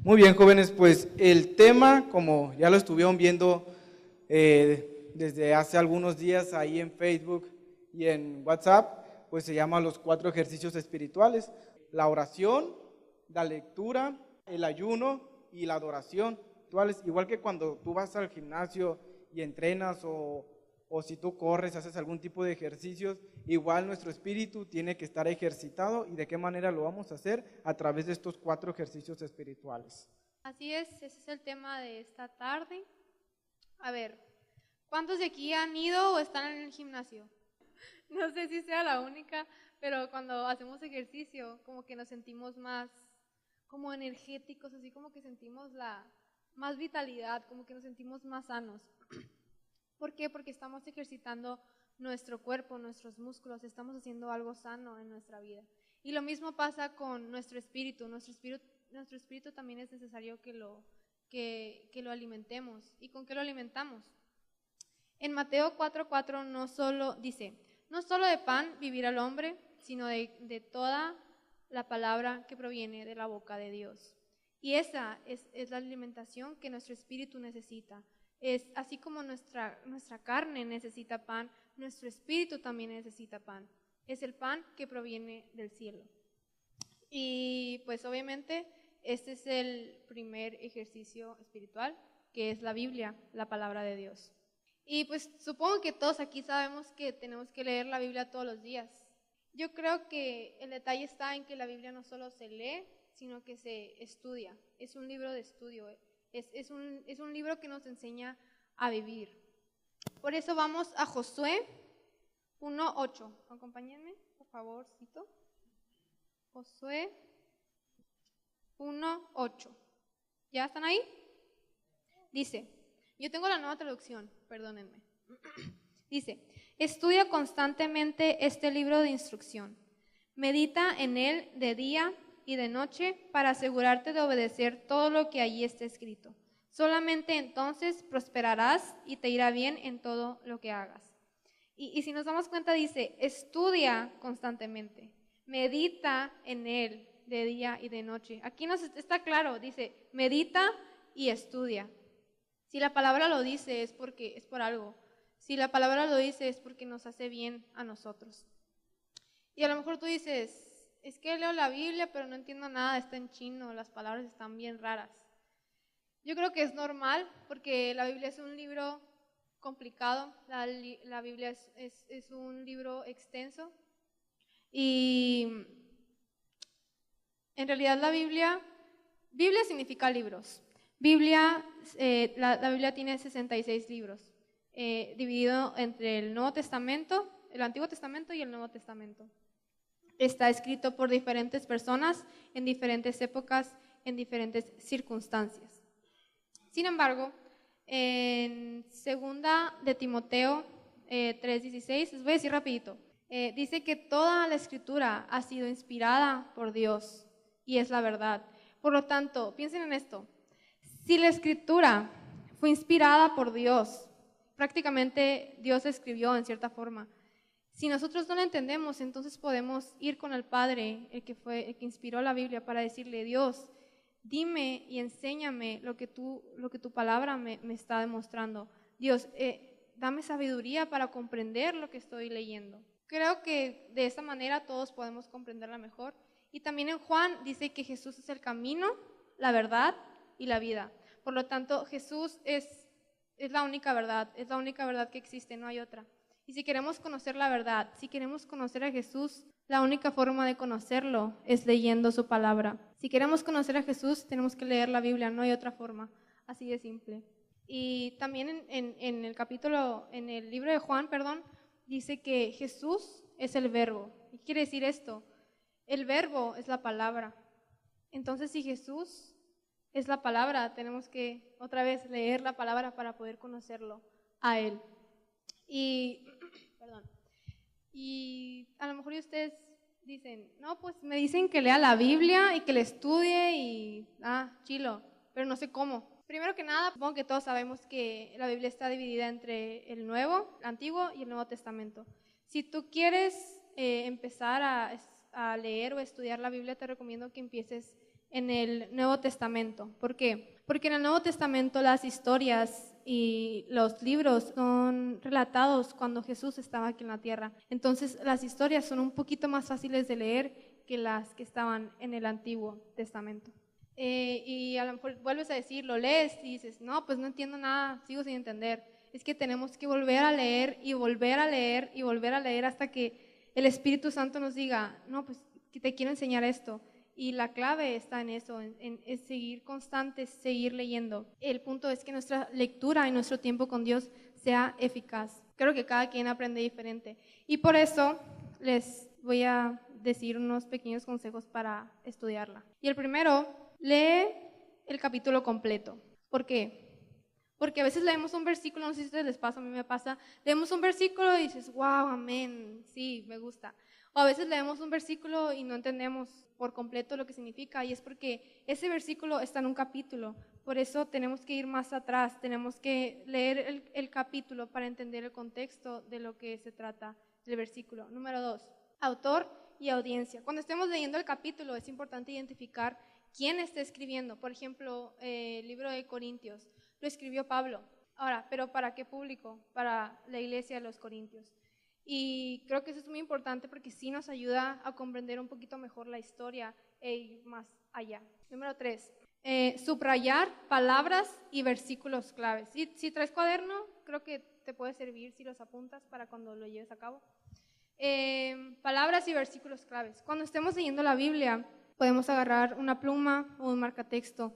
Muy bien, jóvenes, pues el tema, como ya lo estuvieron viendo desde hace algunos días ahí en Facebook y en WhatsApp, pues se llama los 4 ejercicios espirituales: la oración, la lectura, el ayuno y la adoración. Igual que cuando tú vas al gimnasio y entrenas o si tú corres, haces algún tipo de ejercicios, igual nuestro espíritu tiene que estar ejercitado. ¿Y de qué manera lo vamos a hacer? A través de estos 4 ejercicios espirituales. Así es, ese es el tema de esta tarde. A ver, ¿cuántos de aquí han ido o están en el gimnasio? No sé si sea la única, pero cuando hacemos ejercicio como que nos sentimos más como energéticos, así como que sentimos más vitalidad, como que nos sentimos más sanos. ¿Por qué? Porque estamos ejercitando nuestro cuerpo, nuestros músculos, estamos haciendo algo sano en nuestra vida. Y lo mismo pasa con nuestro espíritu. Nuestro espíritu también es necesario que lo alimentemos. ¿Y con qué lo alimentamos? En Mateo 4:4 no solo dice, no solo de pan vivirá el hombre, sino de toda la palabra que proviene de la boca de Dios. Y esa es la alimentación que nuestro espíritu necesita. Es así como nuestra carne necesita pan, nuestro espíritu también necesita pan. Es el pan que proviene del cielo. Y pues obviamente este es el primer ejercicio espiritual, que es la Biblia, la palabra de Dios. Y pues supongo que todos aquí sabemos que tenemos que leer la Biblia todos los días. Yo creo que el detalle está en que la Biblia no solo se lee, sino que se estudia. Es un libro de estudio, es un libro que nos enseña a vivir. Por eso vamos a Josué 1:8. Acompáñenme, por favorcito. Josué 1:8. ¿Ya están ahí? Dice, yo tengo la nueva traducción, perdónenme. Dice, estudia constantemente este libro de instrucción. Medita en él de día y de noche para asegurarte de obedecer todo lo que allí está escrito. Solamente entonces prosperarás y te irá bien en todo lo que hagas. Y si nos damos cuenta, dice, estudia constantemente, medita en él de día y de noche. Aquí nos está claro, dice, medita y estudia. Si la palabra lo dice es porque es por algo. Si la palabra lo dice es porque nos hace bien a nosotros. Y a lo mejor tú dices, es que leo la Biblia pero no entiendo nada, está en chino, las palabras están bien raras. Yo creo que es normal porque la Biblia es un libro complicado, la Biblia es un libro extenso y en realidad la Biblia significa libros. La Biblia tiene 66 libros, dividido entre el Nuevo Testamento, el Antiguo Testamento y el Nuevo Testamento. Está escrito por diferentes personas en diferentes épocas, en diferentes circunstancias. Sin embargo, en 2 de Timoteo 3:16, les voy a decir rapidito, dice que toda la escritura ha sido inspirada por Dios y es la verdad. Por lo tanto, piensen en esto. Si la escritura fue inspirada por Dios, prácticamente Dios escribió en cierta forma. Si nosotros no la entendemos, entonces podemos ir con el Padre, el que inspiró la Biblia, para decirle, Dios, dime y enséñame lo que tu palabra me está demostrando. Dios, dame sabiduría para comprender lo que estoy leyendo. Creo que de esa manera todos podemos comprenderla mejor. Y también en Juan dice que Jesús es el camino, la verdad y la vida. Por lo tanto, Jesús es la única verdad, es la única verdad que existe, no hay otra. Y si queremos conocer la verdad, si queremos conocer a Jesús, la única forma de conocerlo es leyendo su palabra. Si queremos conocer a Jesús, tenemos que leer la Biblia, no hay otra forma, así de simple. Y también en el libro de Juan, dice que Jesús es el verbo. ¿Qué quiere decir esto? El verbo es la palabra. Entonces, si Jesús es la palabra, tenemos que otra vez leer la palabra para poder conocerlo a Él. Y a lo mejor ustedes dicen, no, pues me dicen que lea la Biblia y que la estudie y, chilo, pero no sé cómo. Primero que nada, supongo que todos sabemos que la Biblia está dividida entre el Antiguo y el Nuevo Testamento. Si tú quieres empezar a leer o estudiar la Biblia, te recomiendo que empieces en el Nuevo Testamento. ¿Por qué? Porque en el Nuevo Testamento las historias y los libros son relatados cuando Jesús estaba aquí en la tierra. Entonces las historias son un poquito más fáciles de leer que las que estaban en el Antiguo Testamento. Y a lo mejor vuelves a decir, lo lees y dices, no, pues no entiendo nada, sigo sin entender. Es que tenemos que volver a leer y volver a leer y volver a leer hasta que el Espíritu Santo nos diga, no, pues que te quiero enseñar esto. Y la clave está en eso, en seguir constantes, seguir leyendo. El punto es que nuestra lectura y nuestro tiempo con Dios sea eficaz. Creo que cada quien aprende diferente. Y por eso les voy a decir unos pequeños consejos para estudiarla. Y el primero, lee el capítulo completo. ¿Por qué? Porque a veces leemos un versículo, no sé si a ustedes les pasa, a mí me pasa, leemos un versículo y dices, wow, amén, sí, me gusta. O a veces leemos un versículo y no entendemos por completo lo que significa, y es porque ese versículo está en un capítulo. Por eso tenemos que ir más atrás, tenemos que leer el capítulo para entender el contexto de lo que se trata del versículo. Número 2, autor y audiencia. Cuando estemos leyendo el capítulo es importante identificar quién está escribiendo. Por ejemplo, el libro de Corintios lo escribió Pablo. Ahora, ¿pero para qué público? Para la iglesia de los Corintios. Y creo que eso es muy importante porque sí nos ayuda a comprender un poquito mejor la historia e ir más allá. Número 3, subrayar palabras y versículos claves. Si traes cuaderno, creo que te puede servir si los apuntas para cuando lo lleves a cabo. Palabras y versículos claves. Cuando estemos leyendo la Biblia, podemos agarrar una pluma o un marcatexto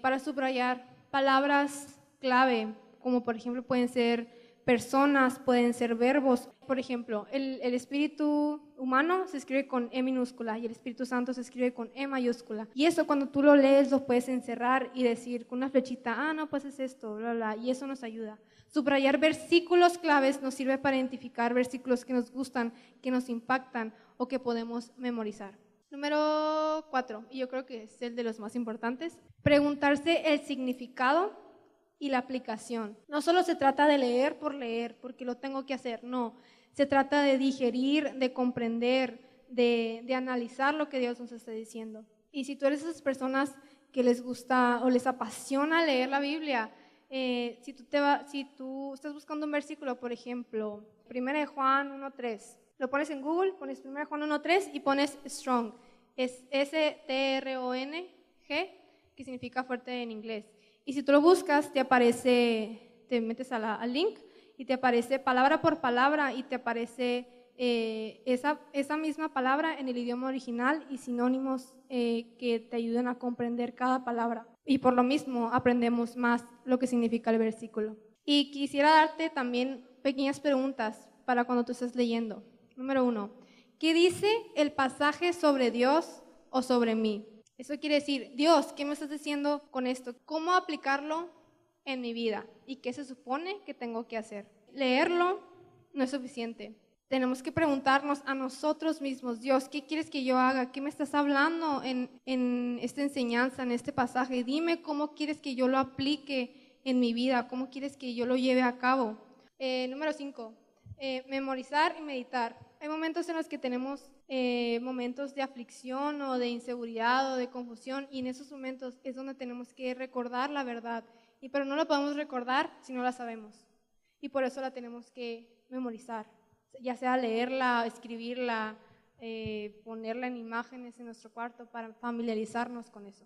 para subrayar palabras clave, como por ejemplo pueden ser personas, pueden ser verbos. Por ejemplo, el espíritu humano se escribe con E minúscula y el Espíritu Santo se escribe con E mayúscula. Y eso cuando tú lo lees lo puedes encerrar y decir con una flechita, no, pues es esto, bla, bla, y eso nos ayuda. Subrayar versículos claves nos sirve para identificar versículos que nos gustan, que nos impactan o que podemos memorizar. Número 4, y yo creo que es el de los más importantes, preguntarse el significado y la aplicación. No solo se trata de leer por leer, porque lo tengo que hacer, no. Se trata de digerir, de comprender, de analizar lo que Dios nos está diciendo. Y si tú eres esas personas que les gusta o les apasiona leer la Biblia, si tú estás buscando un versículo, por ejemplo, 1 Juan 1:3, lo pones en Google, pones 1 Juan 1:3 y pones strong, es S-T-R-O-N-G, que significa fuerte en inglés. Y si tú lo buscas, te aparece, te metes al link y te aparece palabra por palabra y te aparece esa misma palabra en el idioma original y sinónimos que te ayuden a comprender cada palabra. Y por lo mismo aprendemos más lo que significa el versículo. Y quisiera darte también pequeñas preguntas para cuando tú estés leyendo. Número 1, ¿qué dice el pasaje sobre Dios o sobre mí? Eso quiere decir, Dios, ¿qué me estás diciendo con esto? ¿Cómo aplicarlo en mi vida? ¿Y qué se supone que tengo que hacer? Leerlo no es suficiente. Tenemos que preguntarnos a nosotros mismos, Dios, ¿qué quieres que yo haga? ¿Qué me estás hablando en esta enseñanza, en este pasaje? Dime cómo quieres que yo lo aplique en mi vida, cómo quieres que yo lo lleve a cabo. Número 5, memorizar y meditar. Hay momentos en los que tenemos momentos de aflicción o de inseguridad o de confusión, y en esos momentos es donde tenemos que recordar la verdad, pero no la podemos recordar si no la sabemos, y por eso la tenemos que memorizar, ya sea leerla, escribirla, ponerla en imágenes en nuestro cuarto para familiarizarnos con eso.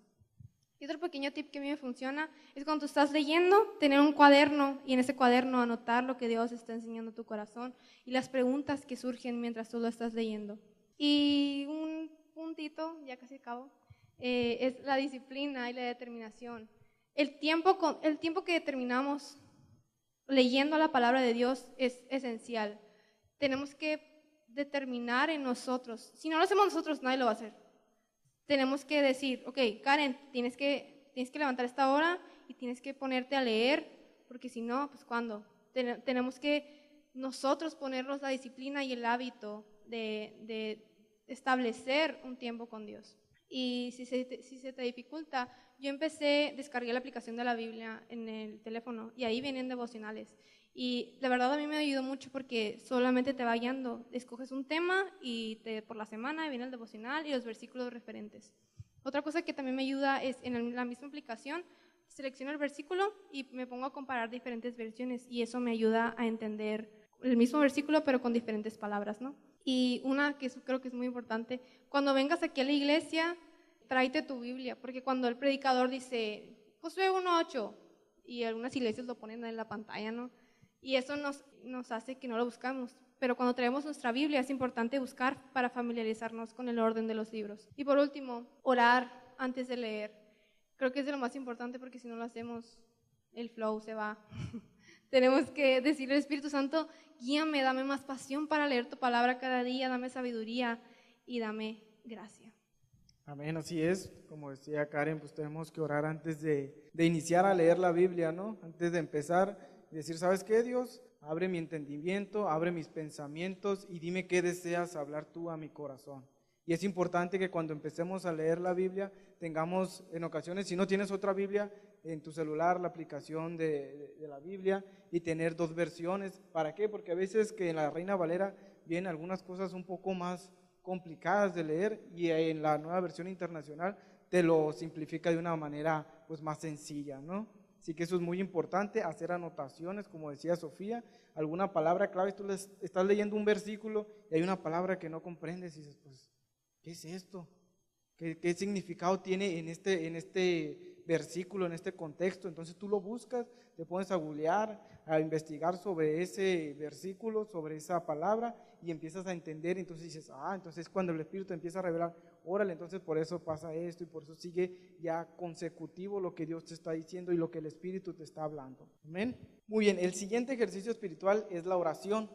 Y otro pequeño tip que a mí me funciona es cuando tú estás leyendo, tener un cuaderno y en ese cuaderno anotar lo que Dios está enseñando a tu corazón y las preguntas que surgen mientras tú lo estás leyendo. Y un puntito, ya casi acabo, es la disciplina y la determinación. El tiempo que determinamos leyendo la palabra de Dios es esencial. Tenemos que determinar en nosotros. Si no lo hacemos nosotros, nadie lo va a hacer. Tenemos que decir, ok, Karen, tienes que levantar esta hora y tienes que ponerte a leer, porque si no, pues ¿cuándo? Tenemos que nosotros ponernos la disciplina y el hábito de establecer un tiempo con Dios. Y si se te dificulta, yo descargué la aplicación de la Biblia en el teléfono y ahí vienen devocionales. Y la verdad a mí me ayudó mucho porque solamente te va guiando, escoges un tema y por la semana viene el devocional y los versículos referentes. Otra cosa que también me ayuda es en la misma aplicación, selecciono el versículo y me pongo a comparar diferentes versiones y eso me ayuda a entender el mismo versículo pero con diferentes palabras, ¿no? Y una que creo que es muy importante, cuando vengas aquí a la iglesia, tráete tu Biblia, porque cuando el predicador dice Josué 1:8 y algunas iglesias lo ponen en la pantalla, ¿no? Y eso nos hace que no lo buscamos. Pero cuando traemos nuestra Biblia es importante buscar para familiarizarnos con el orden de los libros. Y por último, orar antes de leer. Creo que es de lo más importante porque si no lo hacemos, el flow se va. Tenemos que decirle al Espíritu Santo, guíame, dame más pasión para leer tu palabra cada día, dame sabiduría y dame gracia. Amén, así es. Como decía Karen, pues tenemos que orar antes de iniciar a leer la Biblia, ¿no? Antes de empezar y decir, ¿sabes qué, Dios? Abre mi entendimiento, abre mis pensamientos y dime qué deseas hablar tú a mi corazón. Y es importante que cuando empecemos a leer la Biblia tengamos en ocasiones, si no tienes otra Biblia, en tu celular la aplicación de la Biblia y tener 2 versiones. ¿Para qué? Porque a veces que en la Reina Valera vienen algunas cosas un poco más complicadas de leer y en la Nueva Versión Internacional te lo simplifica de una manera pues más sencilla, ¿no? Así que eso es muy importante, hacer anotaciones, como decía Sofía, alguna palabra clave, tú estás leyendo un versículo y hay una palabra que no comprendes y dices, pues, ¿qué es esto? ¿Qué significado tiene en este versículo, en este contexto? Entonces tú lo buscas, te pones a googlear, a investigar sobre ese versículo, sobre esa palabra y empiezas a entender. Entonces dices, entonces cuando el Espíritu te empieza a revelar, órale, entonces por eso pasa esto y por eso sigue ya consecutivo lo que Dios te está diciendo y lo que el Espíritu te está hablando. Amén. Muy bien, el siguiente ejercicio espiritual es la oración,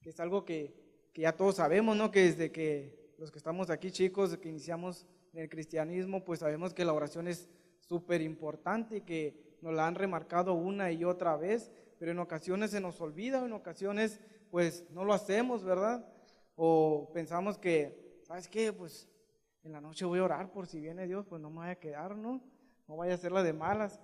que es algo que ya todos sabemos, ¿no? Que desde que los que estamos aquí chicos, que iniciamos en el cristianismo, pues sabemos que la oración es súper importante y que nos la han remarcado una y otra vez, pero en ocasiones se nos olvida, en ocasiones pues no lo hacemos, ¿verdad? O pensamos que, ¿sabes qué? Pues en la noche voy a orar por si viene Dios, pues no me vaya a quedar, ¿no? No vaya a hacerla de malas.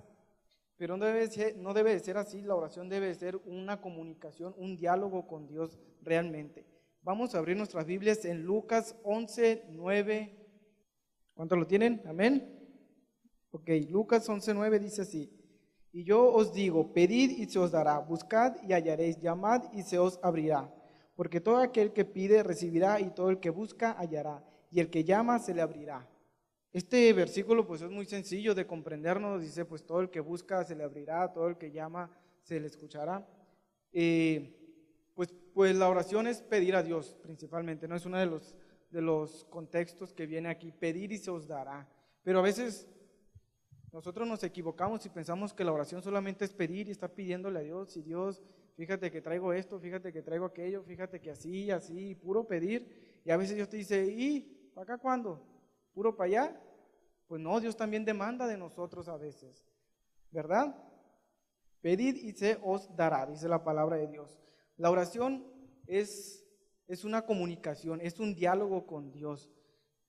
Pero no debe de ser así, la oración debe de ser una comunicación, un diálogo con Dios realmente. Vamos a abrir nuestras Biblias en Lucas 11:9. ¿Cuántos lo tienen? Amén. Ok, Lucas 11:9 dice así: y yo os digo, pedid y se os dará, buscad y hallaréis, llamad y se os abrirá. Porque todo aquel que pide recibirá y todo el que busca hallará, y el que llama se le abrirá. Este versículo pues es muy sencillo de comprendernos, dice pues todo el que busca se le abrirá, todo el que llama se le escuchará. Pues la oración es pedir a Dios principalmente, ¿no? Es uno de los contextos que viene aquí, pedir y se os dará. Pero a veces nosotros nos equivocamos y pensamos que la oración solamente es pedir y estar pidiéndole a Dios, y Dios, fíjate que traigo esto, fíjate que traigo aquello, fíjate que así, así, puro pedir. Y a veces Dios te dice, ¿y para acá cuándo? ¿Puro para allá? Pues no, Dios también demanda de nosotros a veces, ¿verdad? Pedid y se os dará, dice la palabra de Dios. La oración es una comunicación, es un diálogo con Dios.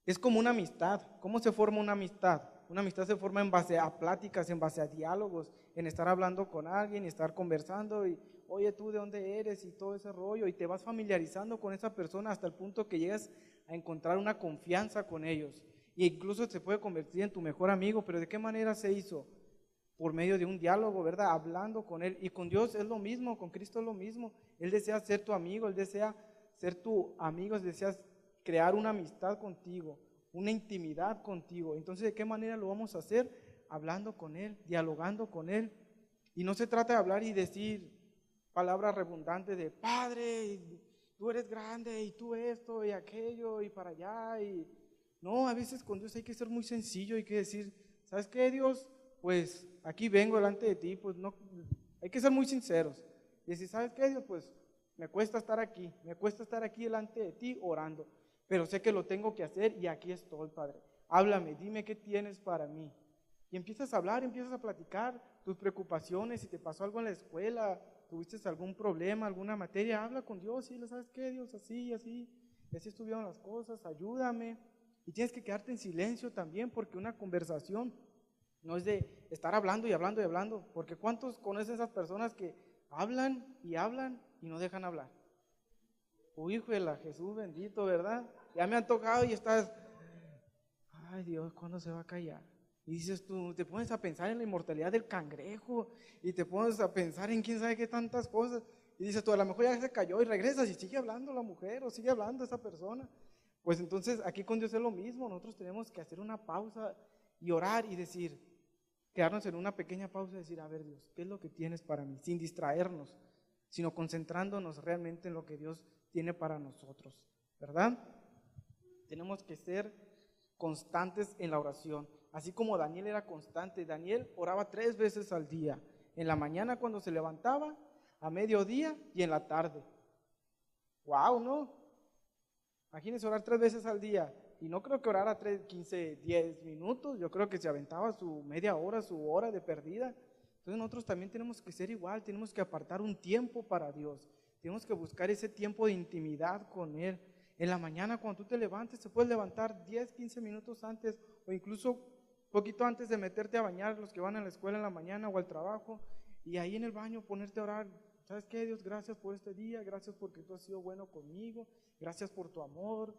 Es como una amistad. ¿Cómo se forma una amistad? Una amistad se forma en base a pláticas, en base a diálogos, en estar hablando con alguien y estar conversando y, oye, ¿tú de dónde eres? Y todo ese rollo, y te vas familiarizando con esa persona hasta el punto que llegas a encontrar una confianza con ellos. E incluso se puede convertir en tu mejor amigo, pero ¿de qué manera se hizo? Por medio de un diálogo, ¿verdad? Hablando con Él. Y con Dios es lo mismo, con Cristo es lo mismo. Él desea ser tu amigo, Él desea ser tu amigo, Él desea crear una amistad contigo, una intimidad contigo. Entonces, ¿de qué manera lo vamos a hacer? Hablando con Él, dialogando con Él. Y no se trata de hablar y decir palabras redundantes de Padre, y tú eres grande, y tú esto, y aquello, y para allá. No, a veces con Dios hay que ser muy sencillo, hay que decir, ¿sabes qué, Dios? Pues aquí vengo delante de ti, pues no, hay que ser muy sinceros. Y decir, ¿sabes qué, Dios? Pues me cuesta estar aquí delante de ti orando, pero sé que lo tengo que hacer y aquí estoy, Padre. Háblame, dime qué tienes para mí. Y empiezas a hablar, empiezas a platicar tus preocupaciones, si te pasó algo en la escuela, tuviste algún problema, alguna materia, habla con Dios y dile, ¿sabes qué, Dios? Así, así, y así estuvieron las cosas, ayúdame. Y tienes que quedarte en silencio también, porque una conversación no es de estar hablando y hablando y hablando, porque ¿cuántos conocen esas personas que hablan y no dejan hablar? Uy, hijo de la Jesús bendito, ¿verdad? Ya me han tocado y estás, ay Dios, ¿cuándo se va a callar? Y dices tú, te pones a pensar en la inmortalidad del cangrejo y te pones a pensar en quién sabe qué tantas cosas. Y dices tú, a lo mejor ya se cayó y regresas y sigue hablando la mujer o sigue hablando esa persona. Pues entonces aquí con Dios es lo mismo, nosotros tenemos que hacer una pausa y orar y decir, quedarnos en una pequeña pausa y decir, a ver Dios, ¿qué es lo que tienes para mí? Sin distraernos, sino concentrándonos realmente en lo que Dios tiene para nosotros, ¿verdad? Tenemos que ser constantes en la oración, así como Daniel era constante. Daniel oraba 3 veces al día, en la mañana cuando se levantaba, a mediodía y en la tarde. ¡Wow! ¿No? Imagínense orar 3 veces al día. Y no creo que orara 15, 10 minutos. Yo creo que se aventaba su media hora, su hora de perdida. Entonces nosotros también tenemos que ser igual. Tenemos que apartar un tiempo para Dios. Tenemos que buscar ese tiempo de intimidad con Él. En la mañana cuando tú te levantes, te puedes levantar 10, 15 minutos antes o incluso poquito antes de meterte a bañar, los que van a la escuela en la mañana o al trabajo. Y ahí en el baño ponerte a orar. ¿Sabes qué, Dios? Gracias por este día. Gracias porque tú has sido bueno conmigo. Gracias por tu amor.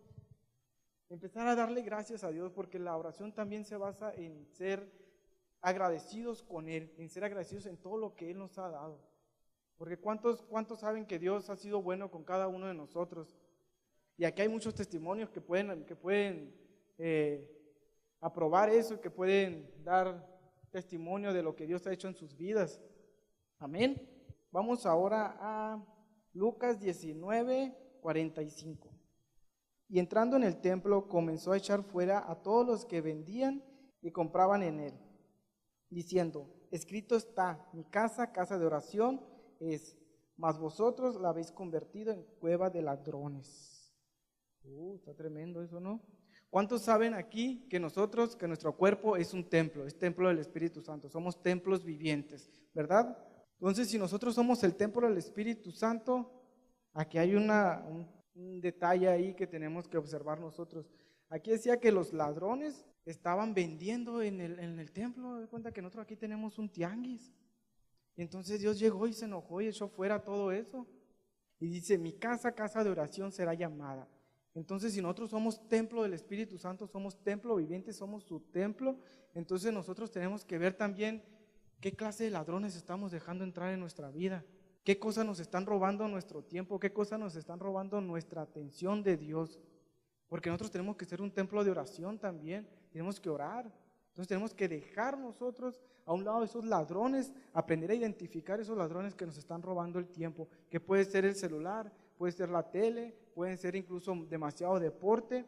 Empezar a darle gracias a Dios, porque la oración también se basa en ser agradecidos con Él, en ser agradecidos en todo lo que Él nos ha dado. Porque ¿cuántos saben que Dios ha sido bueno con cada uno de nosotros? Y aquí hay muchos testimonios que pueden aprobar eso, que pueden dar testimonio de lo que Dios ha hecho en sus vidas. Amén. Vamos ahora a Lucas 19:45. Y entrando en el templo, comenzó a echar fuera a todos los que vendían y compraban en él, diciendo, escrito está, mi casa, casa de oración es, mas vosotros la habéis convertido en cueva de ladrones. Está tremendo eso, ¿no? ¿Cuántos saben aquí que nuestro cuerpo es un templo, es templo del Espíritu Santo? Somos templos vivientes, ¿verdad? Entonces, si nosotros somos el templo del Espíritu Santo, aquí hay un detalle ahí que tenemos que observar nosotros. Aquí decía que los ladrones estaban vendiendo en el templo. De cuenta que nosotros aquí tenemos un tianguis. Y entonces Dios llegó y se enojó y echó fuera todo eso. Y dice, mi casa, casa de oración será llamada. Entonces, si nosotros somos templo del Espíritu Santo, somos templo viviente, somos su templo, entonces nosotros tenemos que ver también qué clase de ladrones estamos dejando entrar en nuestra vida. ¿Qué cosas nos están robando nuestro tiempo? ¿Qué cosas nos están robando nuestra atención de Dios? Porque nosotros tenemos que ser un templo de oración también, tenemos que orar. Entonces tenemos que dejar nosotros a un lado esos ladrones, aprender a identificar esos ladrones que nos están robando el tiempo, que puede ser el celular, puede ser la tele, puede ser incluso demasiado deporte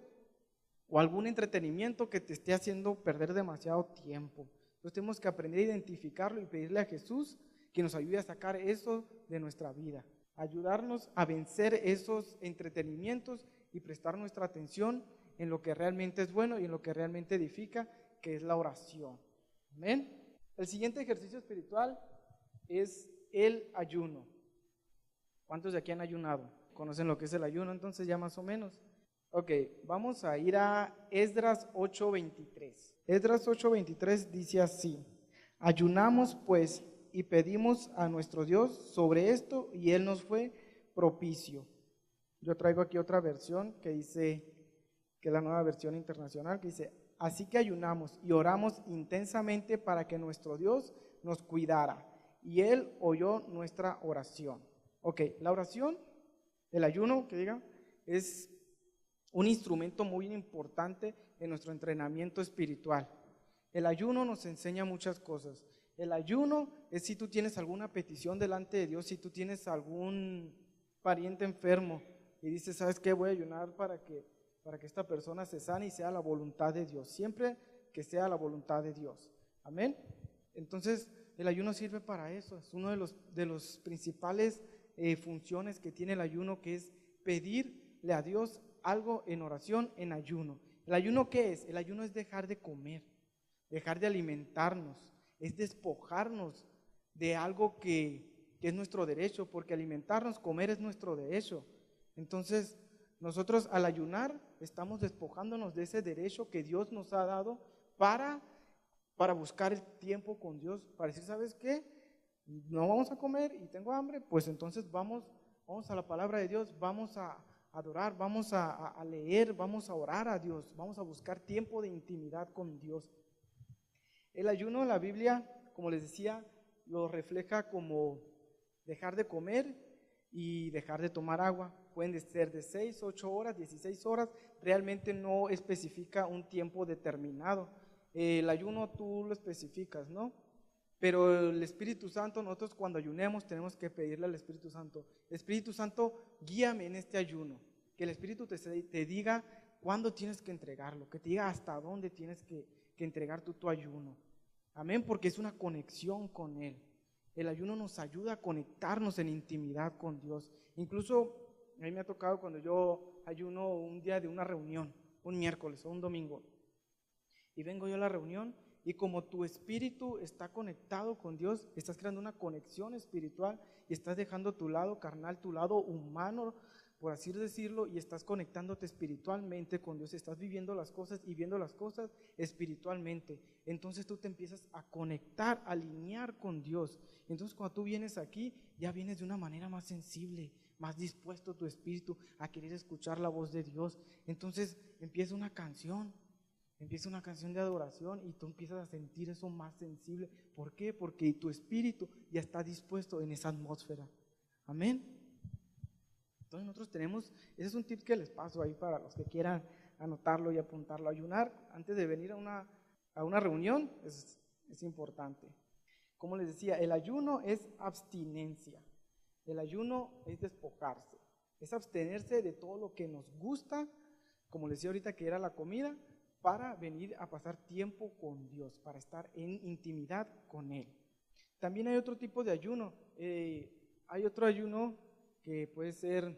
o algún entretenimiento que te esté haciendo perder demasiado tiempo. Entonces tenemos que aprender a identificarlo y pedirle a Jesús que nos ayude a sacar eso de nuestra vida, ayudarnos a vencer esos entretenimientos y prestar nuestra atención en lo que realmente es bueno y en lo que realmente edifica, que es la oración. Amén. El siguiente ejercicio espiritual es el ayuno. ¿Cuántos de aquí han ayunado? ¿Conocen lo que es el ayuno? Entonces ya más o menos. Ok, vamos a ir a Esdras 8:23. Esdras 8:23 dice así: ayunamos pues y pedimos a nuestro Dios sobre esto y Él nos fue propicio. Yo traigo aquí otra versión que dice, que es la nueva versión internacional, que dice, así que ayunamos y oramos intensamente para que nuestro Dios nos cuidara y Él oyó nuestra oración. Ok, la oración, el ayuno, que diga, es un instrumento muy importante en nuestro entrenamiento espiritual. El ayuno nos enseña muchas cosas. El ayuno es si tú tienes alguna petición delante de Dios, si tú tienes algún pariente enfermo y dices, ¿sabes qué? Voy a ayunar para que esta persona se sane y sea la voluntad de Dios. Siempre que sea la voluntad de Dios. Amén. Entonces, el ayuno sirve para eso. Es uno de los principales funciones que tiene el ayuno, que es pedirle a Dios algo en oración, en ayuno. ¿El ayuno qué es? El ayuno es dejar de comer, dejar de alimentarnos, es despojarnos de algo que es nuestro derecho, porque alimentarnos, comer es nuestro derecho. Entonces, nosotros al ayunar estamos despojándonos de ese derecho que Dios nos ha dado para buscar el tiempo con Dios, para decir, ¿sabes qué? No vamos a comer y tengo hambre, pues entonces vamos a la palabra de Dios, vamos a adorar, vamos a leer, vamos a orar a Dios, vamos a buscar tiempo de intimidad con Dios. El ayuno en la Biblia, como les decía, lo refleja como dejar de comer y dejar de tomar agua. Pueden ser de 6, 8 horas, 16 horas, realmente no especifica un tiempo determinado. El ayuno tú lo especificas, ¿no? Pero el Espíritu Santo, nosotros cuando ayunemos tenemos que pedirle al Espíritu Santo, Espíritu Santo, guíame en este ayuno, que el Espíritu te diga cuándo tienes que entregarlo, que te diga hasta dónde tienes que entregar tu ayuno. Amén, porque es una conexión con Él. El ayuno nos ayuda a conectarnos en intimidad con Dios. Incluso a mí me ha tocado cuando yo ayuno un día de una reunión, un miércoles o un domingo, y vengo yo a la reunión y como tu espíritu está conectado con Dios, estás creando una conexión espiritual y estás dejando tu lado carnal, tu lado humano, por así decirlo, y estás conectándote espiritualmente con Dios, estás viviendo las cosas y viendo las cosas espiritualmente. Entonces tú te empiezas a conectar, a alinear con Dios. Entonces cuando tú vienes aquí, ya vienes de una manera más sensible, más dispuesto tu espíritu a querer escuchar la voz de Dios. Entonces empieza una canción de adoración y tú empiezas a sentir eso más sensible. ¿Por qué? Porque tu espíritu ya está dispuesto en esa atmósfera. Amén. Entonces nosotros tenemos, ese es un tip que les paso ahí para los que quieran anotarlo y apuntarlo. Ayunar antes de venir a una reunión es importante. Como les decía, el ayuno es abstinencia. El ayuno es despojarse, es abstenerse de todo lo que nos gusta, como les decía ahorita que era la comida, para venir a pasar tiempo con Dios, para estar en intimidad con Él. También hay otro tipo de ayuno. Hay otro ayuno que puede ser,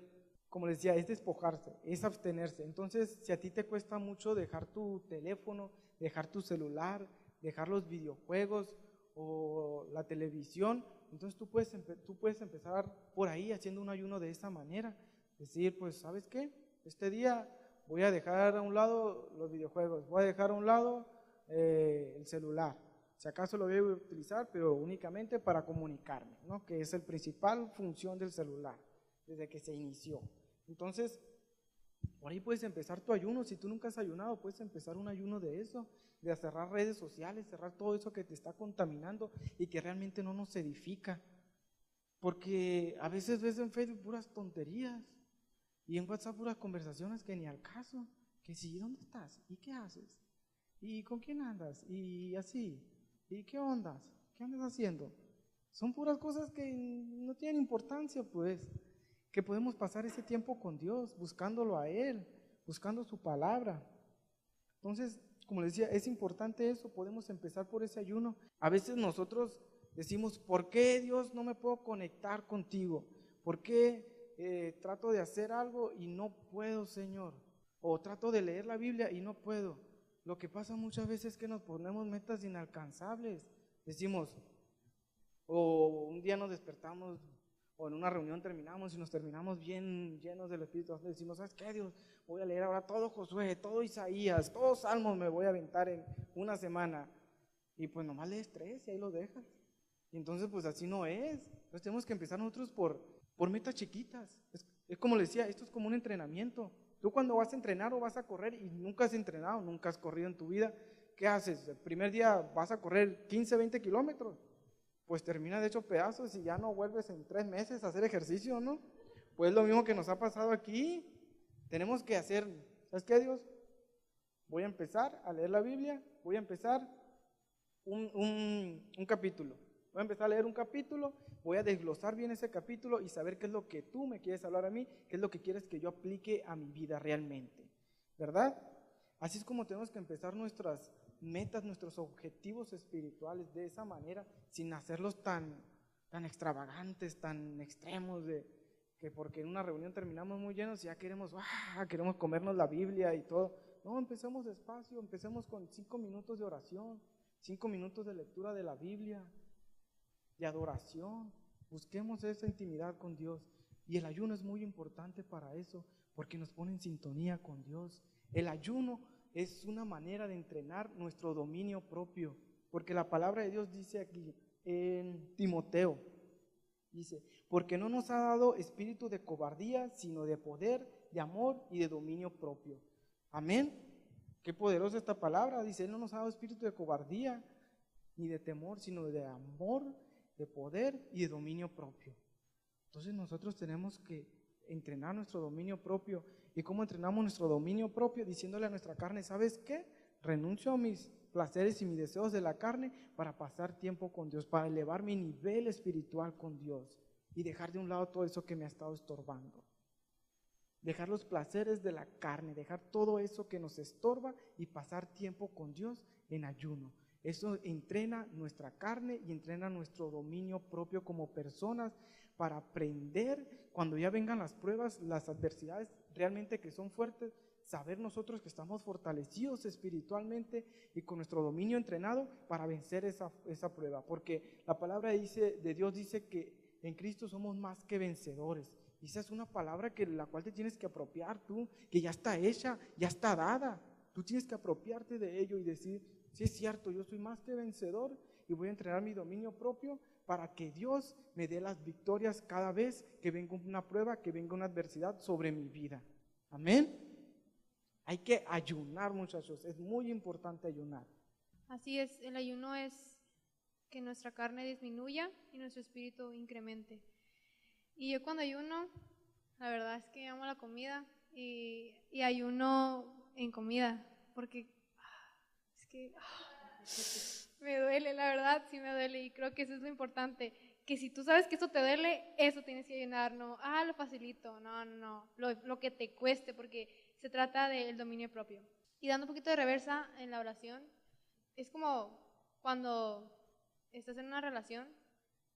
como les decía, es despojarse, es abstenerse. Entonces, si a ti te cuesta mucho dejar tu teléfono, dejar tu celular, dejar los videojuegos o la televisión, entonces tú puedes empezar por ahí haciendo un ayuno de esa manera. Decir, pues, ¿sabes qué? Este día voy a dejar a un lado los videojuegos, voy a dejar a un lado el celular. Si acaso lo voy a utilizar, pero únicamente para comunicarme, ¿no? Que es la principal función del celular, desde que se inició. Entonces, por ahí puedes empezar tu ayuno. Si tú nunca has ayunado, puedes empezar un ayuno de eso, de cerrar redes sociales, cerrar todo eso que te está contaminando y que realmente no nos edifica. Porque a veces ves en Facebook puras tonterías y en WhatsApp puras conversaciones que ni al caso. Que sí, ¿dónde estás? ¿Y qué haces? ¿Y con quién andas? Y así. ¿Y qué ondas? ¿Qué andas haciendo? Son puras cosas que no tienen importancia, pues. Que podemos pasar ese tiempo con Dios, buscándolo a Él, buscando su palabra. Entonces, como les decía, es importante eso, podemos empezar por ese ayuno. A veces nosotros decimos, ¿por qué Dios no me puedo conectar contigo? ¿Por qué trato de hacer algo y no puedo, Señor? O trato de leer la Biblia y no puedo. Lo que pasa muchas veces es que nos ponemos metas inalcanzables. Decimos, o un día nos despertamos, o en una reunión terminamos y nos terminamos bien llenos del Espíritu Santo. Decimos, ¿sabes qué, Dios? Voy a leer ahora todo Josué, todo Isaías, todos Salmos me voy a aventar en una semana. Y pues nomás lees 3 y ahí lo dejas. Y entonces pues así no es. Entonces tenemos que empezar nosotros por metas chiquitas. Es como les decía, esto es como un entrenamiento. Tú cuando vas a entrenar o vas a correr y nunca has entrenado, nunca has corrido en tu vida, ¿qué haces? El primer día vas a correr 15, 20 kilómetros. Pues terminas de hecho pedazos y ya no vuelves en 3 meses a hacer ejercicio, ¿no? Pues lo mismo que nos ha pasado aquí. Tenemos que hacer, ¿sabes qué, Dios? Voy a empezar a leer la Biblia, voy a empezar un capítulo. Voy a empezar a leer un capítulo, voy a desglosar bien ese capítulo y saber qué es lo que tú me quieres hablar a mí, qué es lo que quieres que yo aplique a mi vida realmente, ¿verdad? Así es como tenemos que empezar nuestras metas, nuestros objetivos espirituales de esa manera, sin hacerlos tan extravagantes, tan extremos, de que porque en una reunión terminamos muy llenos y ya queremos comernos la Biblia y todo. No, empecemos despacio, empecemos con 5 minutos de oración, 5 minutos de lectura de la Biblia, de adoración. Busquemos esa intimidad con Dios. Y el ayuno es muy importante para eso, porque nos pone en sintonía con Dios. El ayuno es una manera de entrenar nuestro dominio propio, porque la palabra de Dios dice aquí en Timoteo, dice, porque no nos ha dado espíritu de cobardía, sino de poder, de amor y de dominio propio. Amén. Qué poderosa esta palabra. Dice, Él no nos ha dado espíritu de cobardía ni de temor, sino de amor, de poder y de dominio propio. Entonces nosotros tenemos que entrenar nuestro dominio propio. ¿Y cómo entrenamos nuestro dominio propio? Diciéndole a nuestra carne, ¿sabes qué? Renuncio a mis placeres y mis deseos de la carne para pasar tiempo con Dios, para elevar mi nivel espiritual con Dios y dejar de un lado todo eso que me ha estado estorbando. Dejar los placeres de la carne, dejar todo eso que nos estorba y pasar tiempo con Dios en ayuno. Eso entrena nuestra carne y entrena nuestro dominio propio como personas para aprender cuando ya vengan las pruebas, las adversidades realmente que son fuertes, saber nosotros que estamos fortalecidos espiritualmente y con nuestro dominio entrenado para vencer esa prueba. Porque la palabra de Dios dice que en Cristo somos más que vencedores. Y esa es una palabra que la cual te tienes que apropiar tú, que ya está hecha, ya está dada. Tú tienes que apropiarte de ello y decir, sí es cierto, yo soy más que vencedor y voy a entrenar mi dominio propio para que Dios me dé las victorias cada vez que venga una prueba, que venga una adversidad sobre mi vida. Amén. Hay que ayunar, muchachos, es muy importante ayunar. Así es, el ayuno es que nuestra carne disminuya y nuestro espíritu incremente. Y yo cuando ayuno, la verdad es que amo la comida y ayuno en comida, porque es que me duele, la verdad sí me duele, y creo que eso es lo importante, que si tú sabes que eso te duele, eso tienes que ayunar, no, lo facilito, no, lo que te cueste, porque se trata del dominio propio. Y dando un poquito de reversa en la oración, es como cuando estás en una relación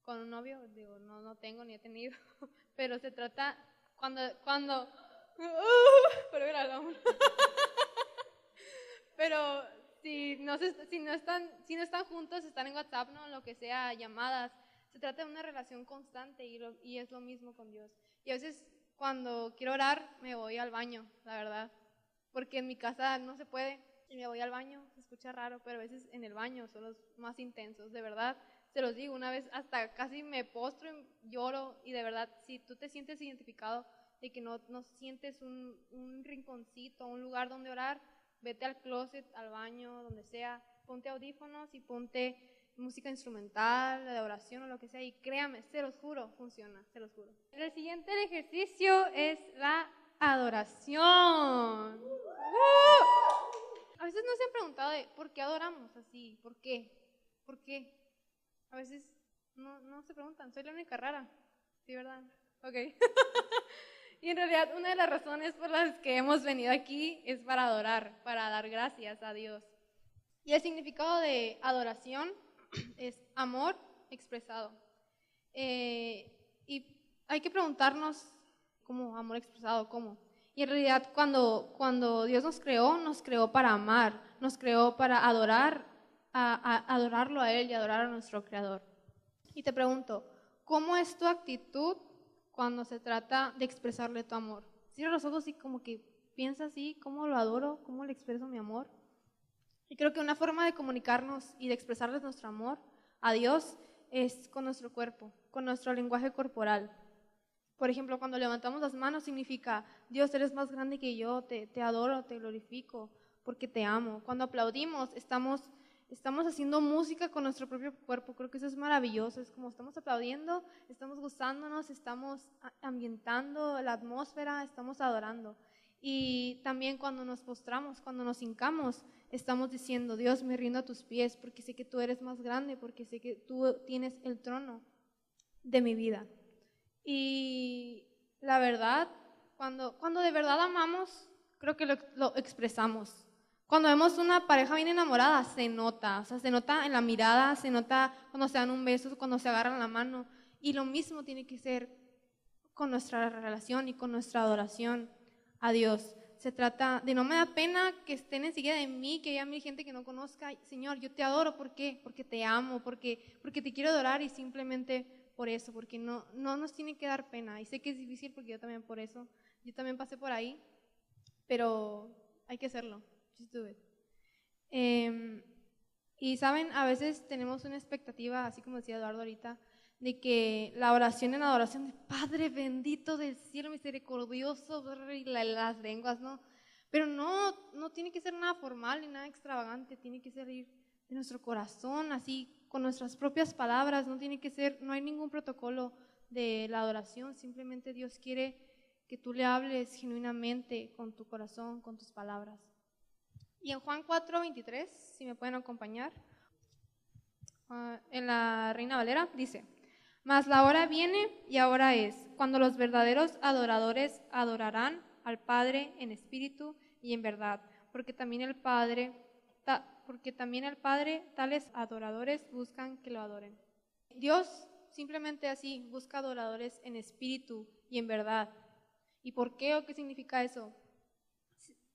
con un novio, digo, no tengo ni he tenido, pero se trata cuando pero era la pero si no están juntos, están en WhatsApp, no, lo que sea, llamadas, se trata de una relación constante y es lo mismo con Dios. Y a veces cuando quiero orar me voy al baño, la verdad, porque en mi casa no se puede y me voy al baño, se escucha raro, pero a veces en el baño son los más intensos, de verdad. Se los digo, una vez hasta casi me postro y lloro, y de verdad, si tú te sientes identificado de que no sientes un rinconcito, un lugar donde orar, vete al closet, al baño, donde sea, ponte audífonos y ponte música instrumental, de oración o lo que sea, y créame, se los juro, funciona, se los juro. El siguiente ejercicio es la adoración. A veces no se han preguntado de por qué adoramos así, ¿por qué? ¿Por qué? A veces no se preguntan, soy la única rara, ¿sí, verdad? Ok. Y en realidad una de las razones por las que hemos venido aquí es para adorar, para dar gracias a Dios. Y el significado de adoración es amor expresado. Y hay que preguntarnos, ¿cómo amor expresado? ¿Cómo? Y en realidad cuando Dios nos creó para amar, nos creó para adorar, adorarlo a Él y adorar a nuestro Creador. Y te pregunto, ¿cómo es tu actitud cuando se trata de expresarle tu amor? Cierra los ojos y como que piensa así, ¿cómo lo adoro? ¿Cómo le expreso mi amor? Y creo que una forma de comunicarnos y de expresarles nuestro amor a Dios es con nuestro cuerpo, con nuestro lenguaje corporal. Por ejemplo, cuando levantamos las manos significa, Dios, eres más grande que yo, te adoro, te glorifico, porque te amo. Cuando aplaudimos, estamos haciendo música con nuestro propio cuerpo. Creo que eso es maravilloso. Es como estamos aplaudiendo, estamos gozándonos, estamos ambientando la atmósfera, estamos adorando. Y también cuando nos postramos, cuando nos hincamos, estamos diciendo, Dios, me rindo a tus pies porque sé que tú eres más grande, porque sé que tú tienes el trono de mi vida. Y la verdad, cuando de verdad amamos, creo que lo expresamos. Cuando vemos una pareja bien enamorada, se nota, o sea, se nota en la mirada, se nota cuando se dan un beso, cuando se agarran la mano. Y lo mismo tiene que ser con nuestra relación y con nuestra adoración a Dios. Se trata de no me da pena que estén enseguida de mí, que haya gente que no conozca. Señor, yo te adoro, ¿por qué? Porque te amo, porque te quiero adorar y simplemente por eso, porque no nos tiene que dar pena. Y sé que es difícil porque yo también pasé por ahí, pero hay que hacerlo. Just do it. Y saben, a veces tenemos una expectativa, así como decía Eduardo ahorita, de que la oración en adoración de Padre bendito del cielo, misericordioso, y las lenguas, ¿no? Pero no tiene que ser nada formal ni nada extravagante, tiene que salir de nuestro corazón, así con nuestras propias palabras, no hay ningún protocolo de la adoración, simplemente Dios quiere que tú le hables genuinamente con tu corazón, con tus palabras. Y en Juan 4:23, si me pueden acompañar, en la Reina Valera dice: mas la hora viene y ahora es, cuando los verdaderos adoradores adorarán al Padre en espíritu y en verdad, porque también el Padre tales adoradores buscan que lo adoren. Dios simplemente así busca adoradores en espíritu y en verdad. ¿Y por qué o qué significa eso?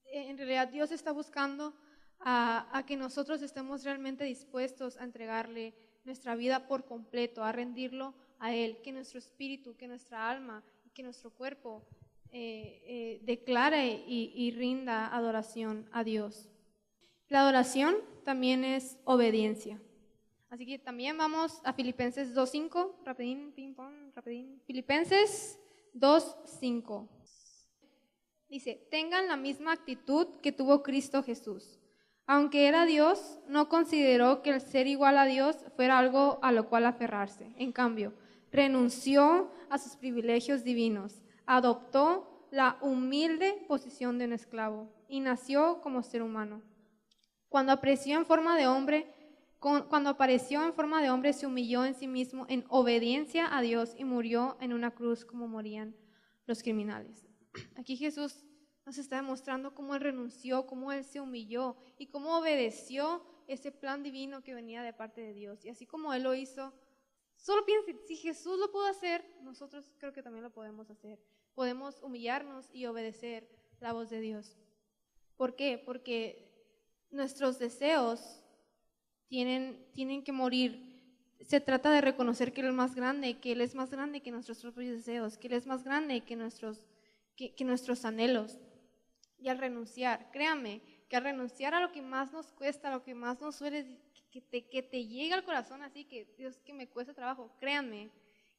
En realidad Dios está buscando a que nosotros estemos realmente dispuestos a entregarle nuestra vida por completo, a rendirlo a Él, que nuestro espíritu, que nuestra alma y que nuestro cuerpo declare y rinda adoración a Dios. La adoración también es obediencia. Así que también vamos a Filipenses 2:5, rapidín, ping pong, rapidín. Filipenses 2:5. Dice: tengan la misma actitud que tuvo Cristo Jesús. Aunque era Dios, no consideró que el ser igual a Dios fuera algo a lo cual aferrarse. En cambio, renunció a sus privilegios divinos, adoptó la humilde posición de un esclavo y nació como ser humano. Cuando apareció en forma de hombre, se humilló en sí mismo en obediencia a Dios y murió en una cruz como morían los criminales. Aquí Jesús nos está demostrando cómo Él renunció, cómo Él se humilló y cómo obedeció ese plan divino que venía de parte de Dios. Y así como Él lo hizo, solo piensen, si Jesús lo pudo hacer, nosotros creo que también lo podemos hacer. Podemos humillarnos y obedecer la voz de Dios. ¿Por qué? Porque nuestros deseos tienen que morir. Se trata de reconocer que Él es más grande, que Él es más grande que nuestros propios deseos, que Él es más grande que nuestros anhelos. Y al renunciar, créame, que al renunciar a lo que más nos cuesta, a lo que más nos suele, que te llega al corazón así, que Dios, que me cuesta trabajo, créanme,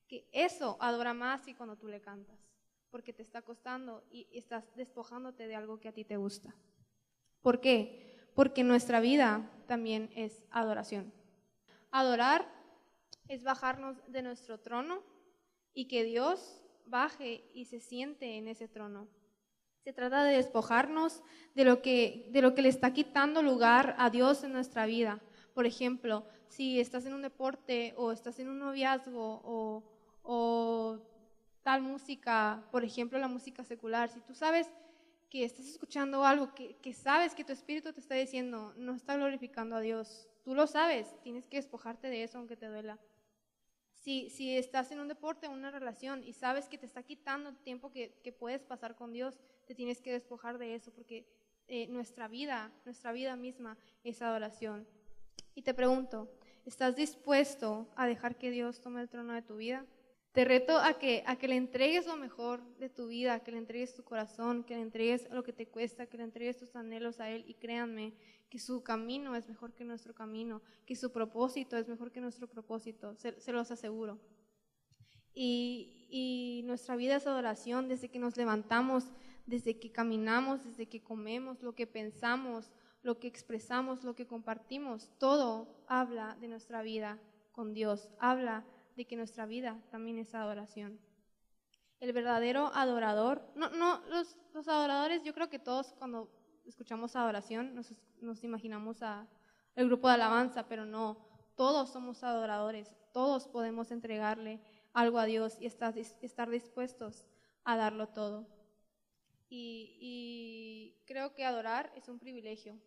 que eso adora más que cuando tú le cantas, porque te está costando y estás despojándote de algo que a ti te gusta. ¿Por qué? Porque nuestra vida también es adoración. Adorar es bajarnos de nuestro trono y que Dios baje y se siente en ese trono. Se trata de despojarnos de lo que le está quitando lugar a Dios en nuestra vida. Por ejemplo, si estás en un deporte o estás en un noviazgo o tal música, por ejemplo la música secular, si tú sabes que estás escuchando algo que sabes que tu espíritu te está diciendo no está glorificando a Dios, tú lo sabes, tienes que despojarte de eso aunque te duela. Si estás en un deporte o una relación y sabes que te está quitando el tiempo que puedes pasar con Dios, te tienes que despojar de eso porque nuestra vida misma es adoración. Y te pregunto, ¿estás dispuesto a dejar que Dios tome el trono de tu vida? Te reto a que le entregues lo mejor de tu vida, que le entregues tu corazón, que le entregues lo que te cuesta, que le entregues tus anhelos a Él. Y créanme que su camino es mejor que nuestro camino, que su propósito es mejor que nuestro propósito, se los aseguro. Y nuestra vida es adoración desde que nos levantamos, desde que caminamos, desde que comemos, lo que pensamos, lo que expresamos, lo que compartimos. Todo habla de nuestra vida con Dios, habla de que nuestra vida también es adoración. El verdadero adorador, los adoradores, yo creo que todos cuando escuchamos adoración nos imaginamos el grupo de alabanza, pero no, todos somos adoradores, todos podemos entregarle algo a Dios y estar dispuestos a darlo todo. Y creo que adorar es un privilegio,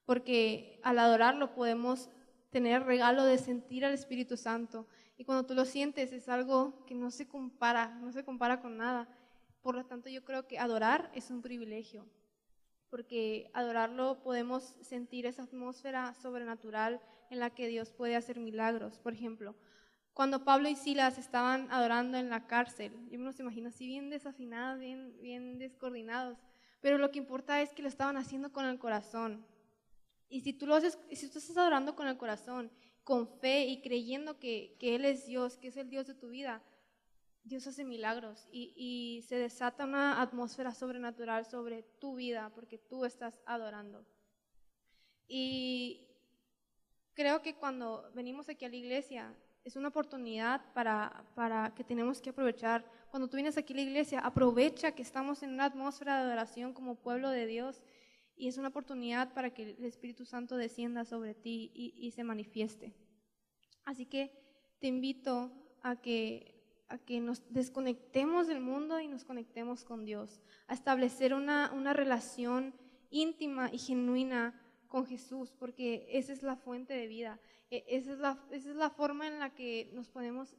porque al adorarlo podemos tener el regalo de sentir al Espíritu Santo. Y cuando tú lo sientes es algo que no se compara con nada. Por lo tanto, yo creo que adorar es un privilegio, porque adorarlo podemos sentir esa atmósfera sobrenatural en la que Dios puede hacer milagros. Por ejemplo, cuando Pablo y Silas estaban adorando en la cárcel, yo me los imagino así bien desafinados, bien descoordinados, pero lo que importa es que lo estaban haciendo con el corazón. Y si tú estás adorando con el corazón, con fe y creyendo que Él es Dios, que es el Dios de tu vida, Dios hace milagros y se desata una atmósfera sobrenatural sobre tu vida porque tú estás adorando. Y creo que cuando venimos aquí a la iglesia es una oportunidad para que tenemos que aprovechar. Cuando tú vienes aquí a la iglesia, aprovecha que estamos en una atmósfera de adoración como pueblo de Dios y es una oportunidad para que el Espíritu Santo descienda sobre ti y se manifieste. Así que te invito a que nos desconectemos del mundo y nos conectemos con Dios, a establecer una relación íntima y genuina con Jesús, porque esa es la fuente de vida, esa es la forma en la que nos podemos